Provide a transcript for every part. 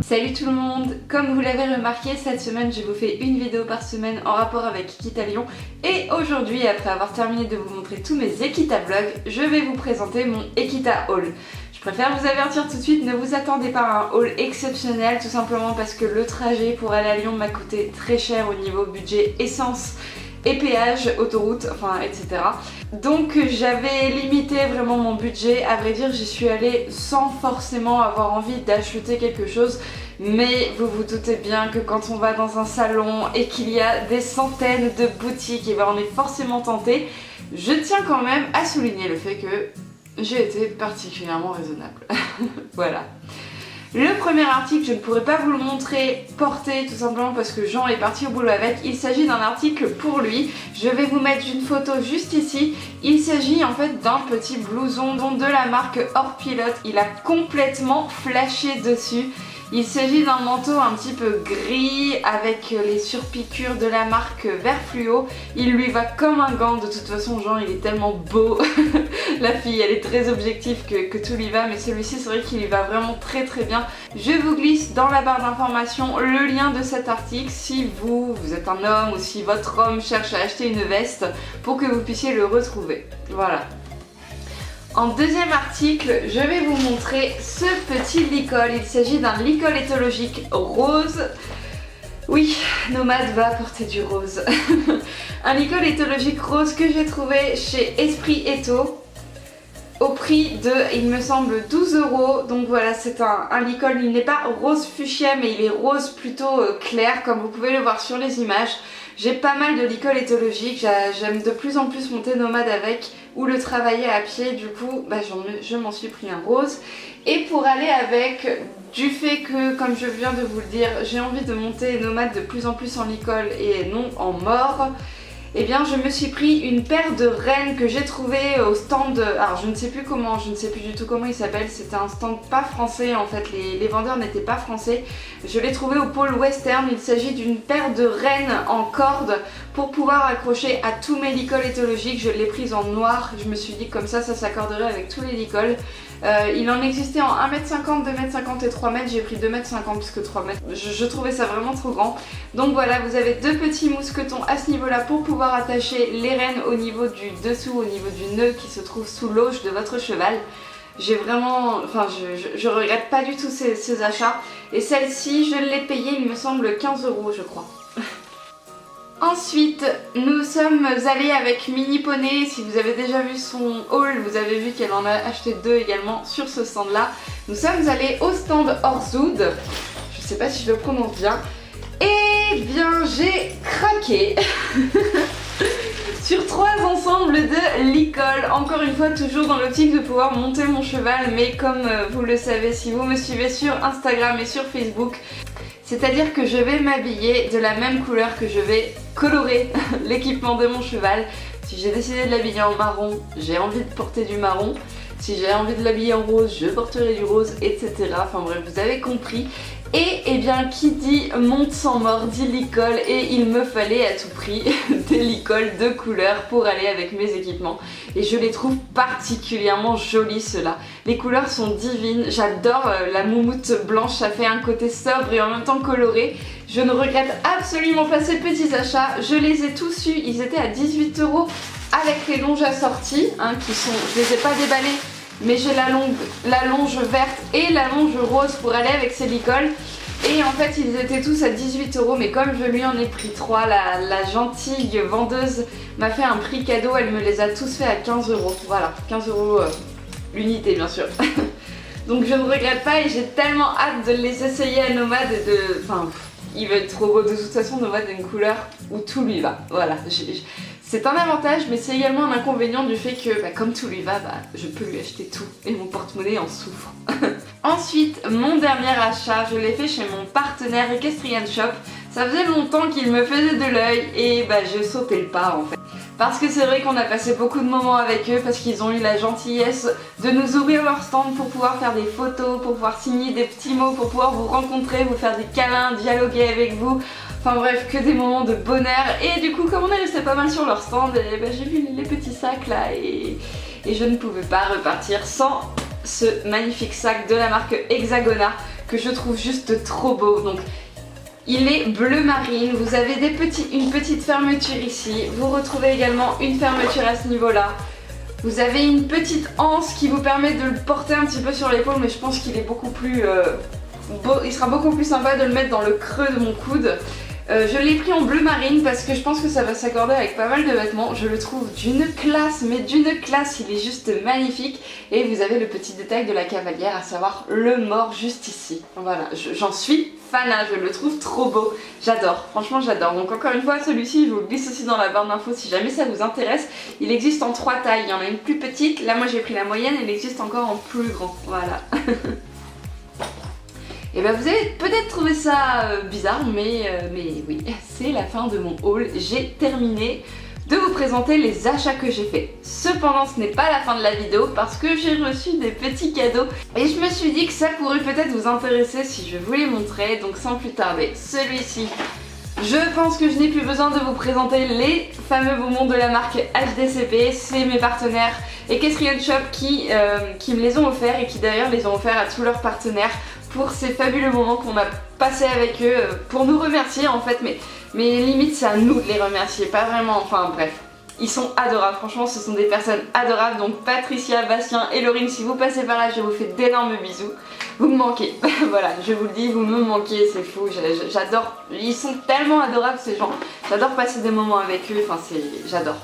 Salut tout le monde! Comme vous l'avez remarqué, cette semaine je vous fais une vidéo par semaine en rapport avec Equita Lyon. Et aujourd'hui, après avoir terminé de vous montrer tous mes Equita vlogs, je vais vous présenter mon Equita haul. Je préfère vous avertir tout de suite, ne vous attendez pas à un haul exceptionnel, tout simplement parce que le trajet pour aller à Lyon m'a coûté très cher au niveau budget essence et péage, autoroute, enfin etc. Donc j'avais limité vraiment mon budget. À vrai dire, j'y suis allée sans forcément avoir envie d'acheter quelque chose. Mais vous vous doutez bien que quand on va dans un salon et qu'il y a des centaines de boutiques, et ben on est forcément tenté. Je tiens quand même à souligner le fait que j'ai été particulièrement raisonnable. Voilà. Le premier article, je ne pourrais pas vous le montrer porté tout simplement parce que Jean est parti au boulot avec. Il s'agit d'un article pour lui. Je vais vous mettre une photo juste ici. Il s'agit en fait d'un petit blouson de la marque Orpilote. Il a complètement flashé dessus. Il s'agit d'un manteau un petit peu gris avec les surpiqûres de la marque vert fluo. Il lui va comme un gant, de toute façon Jean il est tellement beau. La fille elle est très objective que tout lui va, mais celui-ci c'est vrai qu'il lui va vraiment très bien. Je vous glisse dans la barre d'information le lien de cet article si vous êtes un homme ou si votre homme cherche à acheter une veste pour que vous puissiez le retrouver. Voilà. En deuxième article, je vais vous montrer ce petit licol. Il s'agit d'un licol éthologique rose. Oui, Nomade va porter du rose. Un licol éthologique rose que j'ai trouvé chez Esprit Étho au prix de, il me semble, 12 €. Donc voilà, c'est un licol, il n'est pas rose fuchsia mais il est rose plutôt clair comme vous pouvez le voir sur les images. J'ai pas mal de licols éthologiques, j'aime de plus en plus monter Nomade avec ou le travailler à pied, du coup je m'en suis pris un rose. Et pour aller avec, du fait que, comme je viens de vous le dire, j'ai envie de monter Nomade de plus en plus en licol et non en mort, eh bien je me suis pris une paire de rennes que j'ai trouvé au stand, alors je ne sais plus du tout comment il s'appelle, c'était un stand pas français en fait, les vendeurs n'étaient pas français. Je l'ai trouvé au pôle western. Il s'agit d'une paire de rennes en corde pour pouvoir accrocher à tous mes licols éthologiques. Je l'ai prise en noir, je me suis dit comme ça s'accorderait avec tous les licols. Il en existait en 1m50, 2m50 et 3m, j'ai pris 2m50 parce que 3m, je trouvais ça vraiment trop grand. Donc voilà, vous avez deux petits mousquetons à ce niveau là pour pouvoir attacher les rennes au niveau du dessous, au niveau du nœud qui se trouve sous l'auge de votre cheval. J'ai vraiment, enfin je regrette pas du tout ces achats. Et celle-ci je l'ai payée il me semble 15 € je crois. Ensuite, nous sommes allés avec Mini Poney. Si vous avez déjà vu son haul, vous avez vu qu'elle en a acheté deux également sur ce stand là. Nous sommes allés au stand Orzoud. Je sais pas si je le prononce bien. Eh bien j'ai craqué sur 3 ensembles de licol. Encore une fois, toujours dans l'optique de pouvoir monter mon cheval. Mais comme vous le savez, si vous me suivez sur Instagram et sur Facebook, c'est-à-dire que je vais m'habiller de la même couleur que je vais colorer l'équipement de mon cheval. Si j'ai décidé de l'habiller en marron, j'ai envie de porter du marron. Si j'ai envie de l'habiller en rose, je porterai du rose, etc. Enfin bref, vous avez compris. Et eh bien, qui dit monde sans mort dit licol, et il me fallait à tout prix des licols de couleur pour aller avec mes équipements. Et je les trouve particulièrement jolis ceux-là. Les couleurs sont divines, j'adore la moumoute blanche, ça fait un côté sobre et en même temps coloré. Je ne regrette absolument pas ces petits achats, je les ai tous eus, ils étaient à 18 € avec les longes assorties, hein, je les ai pas déballées. Mais j'ai la longe verte et la longe rose pour aller avec ces licols. Et en fait ils étaient tous à 18 €, mais comme je lui en ai pris 3, la gentille vendeuse m'a fait un prix cadeau, elle me les a tous fait à 15 €. Voilà, 15 € l'unité bien sûr. Donc je ne regrette pas et j'ai tellement hâte de les essayer à Nomade et de... Enfin, il va être trop beau de toute façon. Nomade a une couleur où tout lui va. Voilà, c'est un avantage, mais c'est également un inconvénient du fait que, comme tout lui va, je peux lui acheter tout et mon porte-monnaie en souffre. Ensuite, mon dernier achat, je l'ai fait chez mon partenaire Equestrian Shop. Ça faisait longtemps qu'il me faisait de l'œil et je sautais le pas en fait. Parce que c'est vrai qu'on a passé beaucoup de moments avec eux, parce qu'ils ont eu la gentillesse de nous ouvrir leur stand pour pouvoir faire des photos, pour pouvoir signer des petits mots, pour pouvoir vous rencontrer, vous faire des câlins, dialoguer avec vous. Enfin bref, que des moments de bonheur. Et du coup, comme on est resté pas mal sur leur stand, j'ai vu les petits sacs là et je ne pouvais pas repartir sans ce magnifique sac de la marque Hexagona que je trouve juste trop beau. Donc il est bleu marine, vous avez une petite fermeture ici, vous retrouvez également une fermeture à ce niveau-là. Vous avez une petite anse qui vous permet de le porter un petit peu sur l'épaule, mais je pense qu'il est beaucoup plus il sera beaucoup plus sympa de le mettre dans le creux de mon coude. Je l'ai pris en bleu marine parce que je pense que ça va s'accorder avec pas mal de vêtements. Je le trouve d'une classe, mais d'une classe, il est juste magnifique. Et vous avez le petit détail de la cavalière, à savoir le mors juste ici. Voilà, j'en suis fanat, je le trouve trop beau. J'adore, franchement j'adore. Donc encore une fois, celui-ci, je vous le glisse aussi dans la barre d'infos si jamais ça vous intéresse. Il existe en 3 tailles, il y en a une plus petite. Là moi j'ai pris la moyenne, il existe encore en plus grand. Voilà. Et bah vous avez peut-être trouvé ça bizarre, mais oui, c'est la fin de mon haul. J'ai terminé de vous présenter les achats que j'ai fait. Cependant, ce n'est pas la fin de la vidéo parce que j'ai reçu des petits cadeaux et je me suis dit que ça pourrait peut-être vous intéresser si je vous les montrais. Donc sans plus tarder, celui-ci, je pense que je n'ai plus besoin de vous présenter les fameux bonbons de la marque HDCP. C'est mes partenaires Equestrian Shop qui me les ont offerts et qui d'ailleurs les ont offerts à tous leurs partenaires pour ces fabuleux moments qu'on a passés avec eux, pour nous remercier en fait, mais limite c'est à nous de les remercier, pas vraiment, enfin bref. Ils sont adorables, franchement ce sont des personnes adorables, donc Patricia, Bastien et Laurine, si vous passez par là, je vous fais d'énormes bisous. Vous me manquez, voilà, je vous le dis, vous me manquez, c'est fou, j'adore, ils sont tellement adorables ces gens, j'adore passer des moments avec eux, enfin j'adore.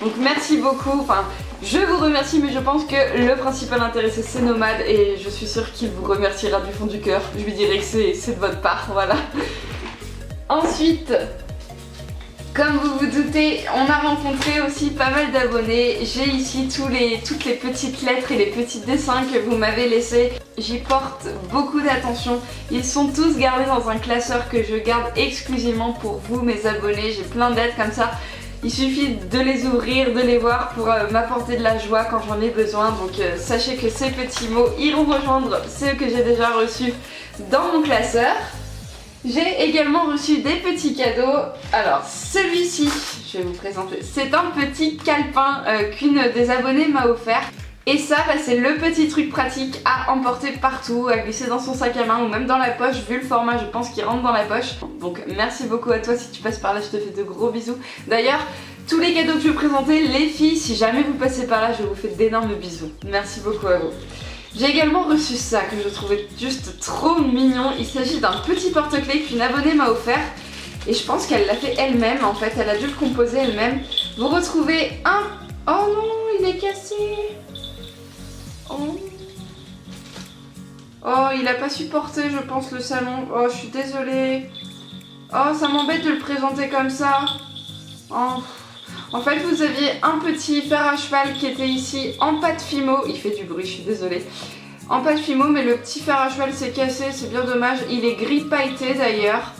Donc merci beaucoup, enfin je vous remercie, mais je pense que le principal intéressé c'est Nomade et je suis sûre qu'il vous remerciera du fond du cœur, je lui dirai que c'est de votre part, voilà. Ensuite, comme vous vous doutez, on a rencontré aussi pas mal d'abonnés. J'ai ici toutes les petites lettres et les petits dessins que vous m'avez laissés. J'y porte beaucoup d'attention. Ils sont tous gardés dans un classeur que je garde exclusivement pour vous, mes abonnés. J'ai plein de lettres comme ça. Il suffit de les ouvrir, de les voir pour m'apporter de la joie quand j'en ai besoin. Donc sachez que ces petits mots iront rejoindre ceux que j'ai déjà reçus dans mon classeur. J'ai également reçu des petits cadeaux. Alors celui-ci, je vais vous présenter, c'est un petit calepin qu'une des abonnées m'a offert. Et ça, bah, c'est le petit truc pratique à emporter partout, à glisser dans son sac à main ou même dans la poche, vu le format, je pense qu'il rentre dans la poche. Donc merci beaucoup à toi, si tu passes par là, je te fais de gros bisous. D'ailleurs, tous les cadeaux que je vais présenter, les filles, si jamais vous passez par là, je vous fais d'énormes bisous. Merci beaucoup à vous. J'ai également reçu ça que je trouvais juste trop mignon. Il s'agit d'un petit porte-clés qu'une abonnée m'a offert. Et je pense qu'elle l'a fait elle-même en fait, elle a dû le composer elle-même. Vous retrouvez un... Oh non, il est cassé. Oh, il a pas supporté je pense le salon. Oh, je suis désolée. Oh, ça m'embête de le présenter comme ça. Oh. En fait, vous aviez un petit fer à cheval qui était ici en pâte Fimo. Il fait du bruit, je suis désolée. En pâte Fimo, mais le petit fer à cheval s'est cassé, c'est bien dommage. Il est gris pailleté d'ailleurs.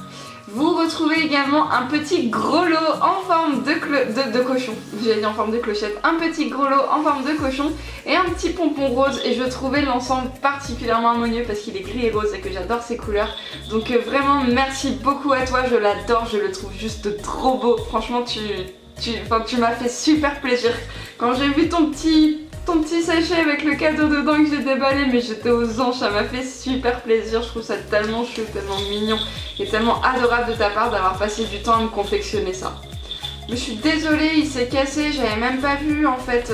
Vous retrouvez également un petit gros lot en forme de cochon. J'ai dit en forme de clochette. Un petit gros lot en forme de cochon et un petit pompon rose. Et je trouvais l'ensemble particulièrement harmonieux parce qu'il est gris et rose et que j'adore ces couleurs. Donc vraiment, merci beaucoup à toi. Je l'adore, je le trouve juste trop beau. Franchement, tu m'as fait super plaisir. Quand j'ai vu ton petit sachet avec le cadeau dedans que j'ai déballé, mais j'étais aux anges, ça m'a fait super plaisir. Je trouve ça tellement chou, tellement mignon et tellement adorable de ta part d'avoir passé du temps à me confectionner ça. Mais je suis désolée, il s'est cassé, j'avais même pas vu en fait.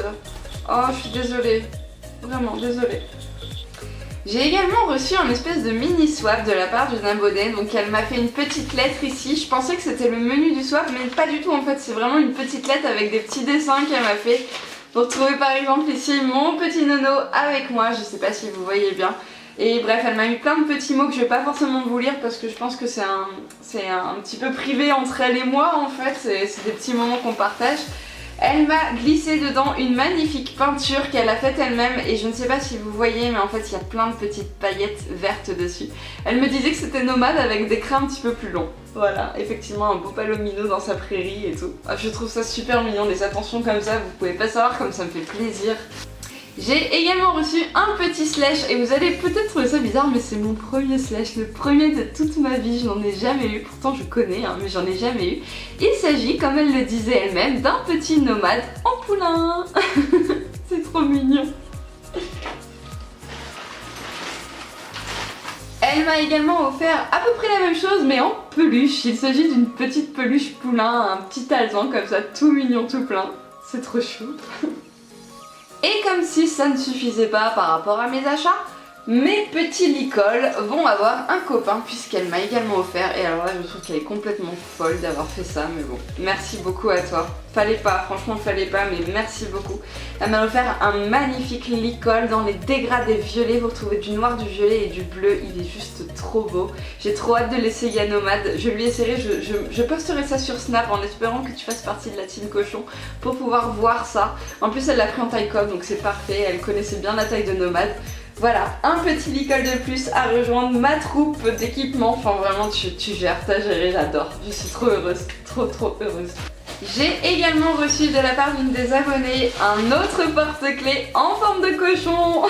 Oh, je suis désolée, vraiment désolée. J'ai également reçu un espèce de mini swap de la part d'une abonnée, donc elle m'a fait une petite lettre ici. Je pensais que c'était le menu du swap, mais pas du tout en fait, c'est vraiment une petite lettre avec des petits dessins qu'elle m'a fait. Vous retrouvez par exemple ici mon petit nono avec moi, je sais pas si vous voyez bien. Et bref, elle m'a mis plein de petits mots que je vais pas forcément vous lire parce que je pense que c'est un petit peu privé entre elle et moi en fait, c'est des petits moments qu'on partage. Elle m'a glissé dedans une magnifique peinture qu'elle a faite elle-même et je ne sais pas si vous voyez, mais en fait il y a plein de petites paillettes vertes dessus. Elle me disait que c'était Nomade avec des craies un petit peu plus longs. Voilà, effectivement un beau palomino dans sa prairie et tout. Je trouve ça super mignon, des attentions comme ça, vous pouvez pas savoir comme ça me fait plaisir. J'ai également reçu un petit slash et vous allez peut-être trouver ça bizarre, mais c'est mon premier slash, le premier de toute ma vie, je n'en ai jamais eu, pourtant je connais hein, mais j'en ai jamais eu. Il s'agit, comme elle le disait elle-même, d'un petit Nomade en poulain. C'est trop mignon. Elle m'a également offert à peu près la même chose mais en peluche. Il s'agit d'une petite peluche poulain, un petit alezan comme ça, tout mignon, tout plein. C'est trop chou. Et comme si ça ne suffisait pas par rapport à mes achats, mes petits licoles vont avoir un copain puisqu'elle m'a également offert, et alors là je trouve qu'elle est complètement folle d'avoir fait ça, mais bon, merci beaucoup à toi. Fallait pas, franchement fallait pas, mais merci beaucoup. Elle m'a offert un magnifique licol dans les dégradés violets. Vous retrouvez du noir, du violet et du bleu, il est juste trop beau. J'ai trop hâte de l'essayer à Nomade, je lui essaierai, je posterai ça sur Snap en espérant que tu fasses partie de la team cochon pour pouvoir voir ça. En plus elle l'a pris en taille com donc c'est parfait, elle connaissait bien la taille de Nomade. Voilà, un petit licol de plus à rejoindre ma troupe d'équipement. Enfin vraiment tu gères, t'as géré, j'adore. Je suis trop heureuse, trop heureuse. J'ai également reçu de la part d'une des abonnées un autre porte-clés en forme de cochon.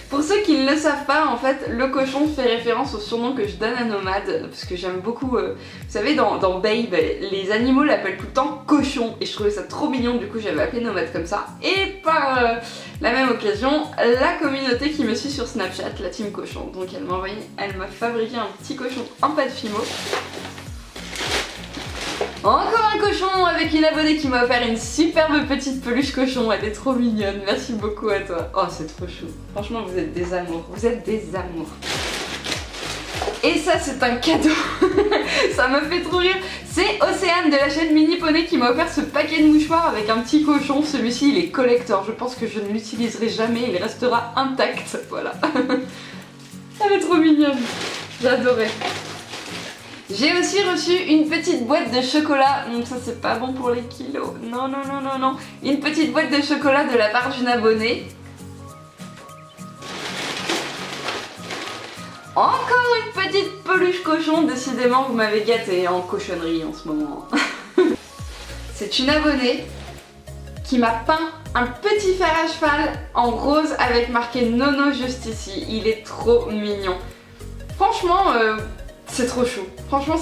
Pour ceux qui ne le savent pas, en fait, le cochon fait référence au surnom que je donne à Nomade, parce que j'aime beaucoup, vous savez, dans Babe, les animaux l'appellent tout le temps cochon, et je trouvais ça trop mignon, du coup j'avais appelé Nomade comme ça. Et par la même occasion, la communauté qui me suit sur Snapchat, la team cochon, donc elle m'a fabriqué un petit cochon en pâte fimo. Encore un cochon avec une abonnée qui m'a offert une superbe petite peluche cochon, elle est trop mignonne, merci beaucoup à toi. Oh c'est trop chou, franchement vous êtes des amours, vous êtes des amours. Et ça c'est un cadeau, ça me fait trop rire. C'est Océane de la chaîne Mini Poney qui m'a offert ce paquet de mouchoirs avec un petit cochon. Celui-ci il est collector, je pense que je ne l'utiliserai jamais, il restera intact, voilà. Elle est trop mignonne, j'adorais. J'ai aussi reçu une petite boîte de chocolat, ça c'est pas bon pour les kilos, non. Une petite boîte de chocolat de la part d'une abonnée. Encore une petite peluche cochon, décidément vous m'avez gâté en cochonnerie en ce moment. C'est une abonnée qui m'a peint un petit fer à cheval en rose avec marqué Nono juste ici, il est trop mignon. Franchement, c'est trop chou, franchement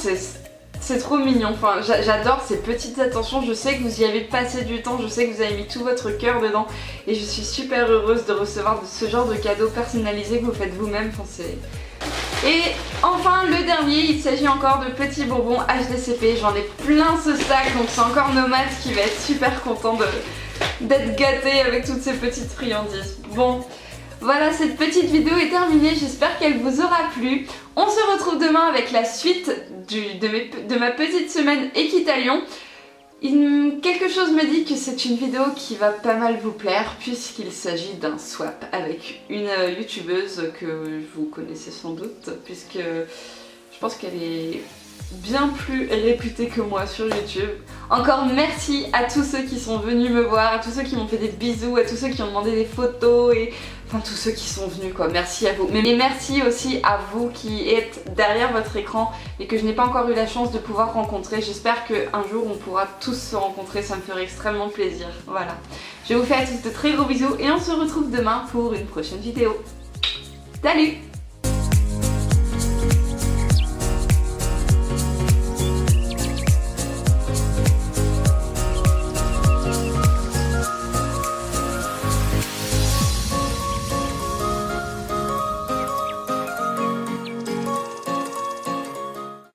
c'est trop mignon, enfin j'adore ces petites attentions, je sais que vous y avez passé du temps, je sais que vous avez mis tout votre cœur dedans et je suis super heureuse de recevoir ce genre de cadeaux personnalisés que vous faites vous-même, enfin c'est... Et enfin le dernier, il s'agit encore de petits bonbons HDCP, j'en ai plein ce sac donc c'est encore Nomade qui va être super content d'être gâté avec toutes ces petites friandises. Bon, voilà, cette petite vidéo est terminée, j'espère qu'elle vous aura plu. On se retrouve demain avec la suite de ma petite semaine Équitalion. Quelque chose me dit que c'est une vidéo qui va pas mal vous plaire puisqu'il s'agit d'un swap avec une youtubeuse que vous connaissez sans doute puisque je pense qu'elle est bien plus réputée que moi sur YouTube. Encore merci à tous ceux qui sont venus me voir, à tous ceux qui m'ont fait des bisous, à tous ceux qui ont demandé des photos et enfin tous ceux qui sont venus quoi, merci à vous. Mais merci aussi à vous qui êtes derrière votre écran et que je n'ai pas encore eu la chance de pouvoir rencontrer. J'espère qu'un jour on pourra tous se rencontrer, ça me ferait extrêmement plaisir. Voilà, je vous fais à tous de très gros bisous et on se retrouve demain pour une prochaine vidéo. Salut!